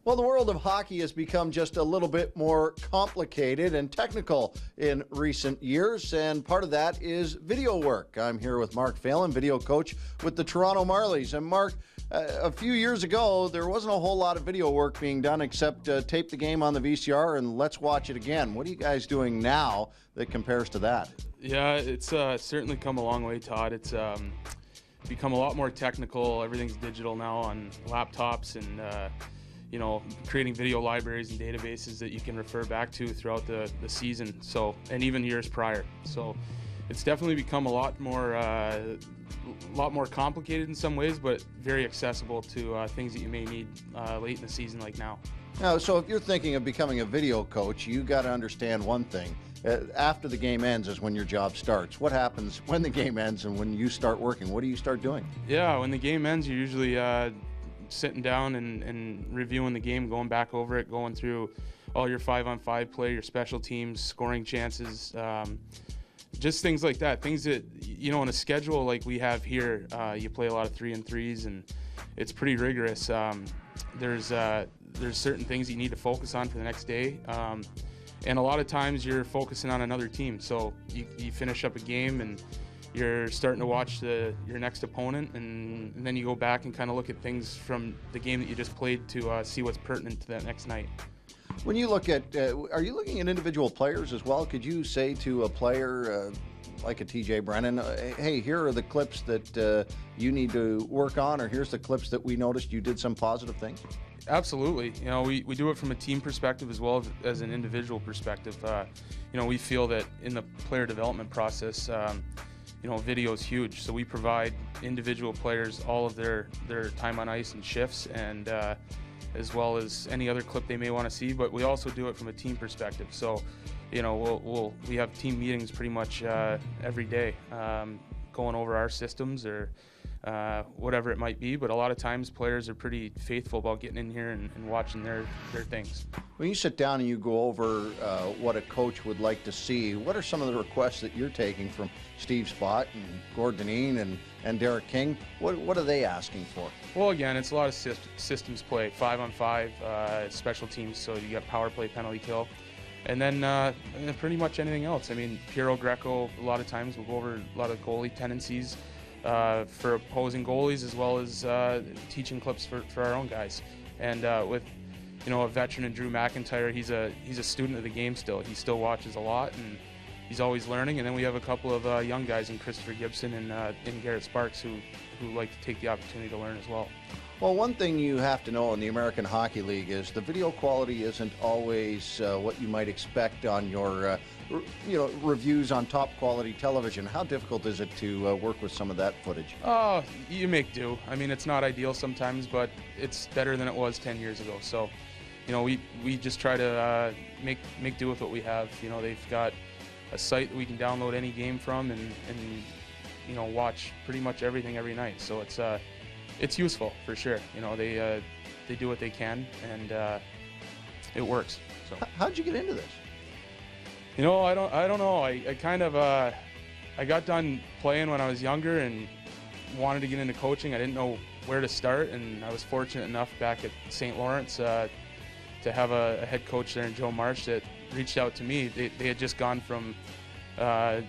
Well, the world of hockey has become just a little bit more complicated and technical in recent years, and part of that is video work. I'm here with Mark Phalon, video coach with the Toronto Marlies. And Mark, a few years ago, there wasn't a whole lot of video work being done except tape the game on the VCR and let's watch it again. What are you guys doing now that compares to that? Yeah, it's certainly come a long way, Todd. It's become a lot more technical. Everything's digital now on laptops and creating video libraries and databases that you can refer back to throughout the season, and even years prior. So it's definitely become a lot more complicated in some ways, but very accessible to things that you may need late in the season like now. Now, so if you're thinking of becoming a video coach, you got to understand one thing. After the game ends is when your job starts. What happens when the game ends and when you start working? What do you start doing? Yeah, when the game ends, you're usually sitting down and reviewing the game, going back over it, going through all your 5-on-5 play, your special teams, scoring chances, just things like that. Things that, in a schedule like we have here, you play a lot of 3-on-3s, and it's pretty rigorous. There's certain things you need to focus on for the next day. And a lot of times you're focusing on another team. So you finish up a game and you're starting to watch your next opponent, and then you go back and kind of look at things from the game that you just played to see what's pertinent to that next night. When you look at, are you looking at individual players as well? Could you say to a player like a TJ Brennan, hey, here are the clips that you need to work on, or here's the clips that we noticed you did some positive things? Absolutely. We do it from a team perspective as well as an individual perspective. We feel that in the player development process, video is huge. So we provide individual players all of their time on ice and shifts, and as well as any other clip they may want to see. But we also do it from a team perspective. So, we have team meetings pretty much every day, going over our systems or whatever it might be. But a lot of times players are pretty faithful about getting in here and watching their things. When you sit down and you go over what a coach would like to see, what are some of the requests that you're taking from Steve Spott and Gordon Dineen and Derek King? What are they asking for? Well, again, it's a lot of systems play, 5-on-5, special teams, so you got power play, penalty kill, and then pretty much anything else. I mean, Piero Greco, a lot of times we'll go over a lot of goalie tendencies for opposing goalies, as well as teaching clips for our own guys. And with a veteran in Drew McIntyre, he's a student of the game still. He still watches a lot, and he's always learning. And then we have a couple of young guys in Christopher Gibson and Garrett Sparks who like to take the opportunity to learn as well. Well, one thing you have to know in the American Hockey League is the video quality isn't always what you might expect on your reviews on top quality television. How difficult is it to work with some of that footage? Oh, you make do. I mean, it's not ideal sometimes, but it's better than it was 10 years ago. So, we just try to make do with what we have. They've got a site that we can download any game from and watch pretty much everything every night. So it's useful for sure. They do what they can, and it works. So how'd you get into this? I don't know. I kind of I got done playing when I was younger and wanted to get into coaching. I didn't know where to start, and I was fortunate enough back at St. Lawrence to have a head coach there in Joe Marsh that reached out to me. They had just gone from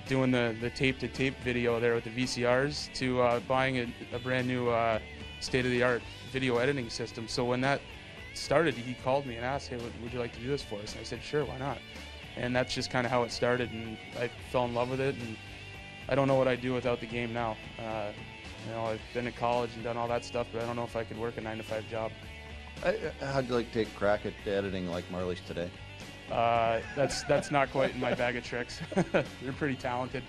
doing the tape-to-tape video there with the VCRs to buying a brand new state-of-the-art video editing system. So when that started, he called me and asked, hey, would you like to do this for us? And I said, sure, why not? And that's just kind of how it started, and I fell in love with it, and I don't know what I'd do without the game now. I've been to college and done all that stuff, but I don't know if I could work a 9-to-5 job. How'd you like to take a crack at editing like Marlies today? That's not quite in my bag of tricks. They're pretty talented.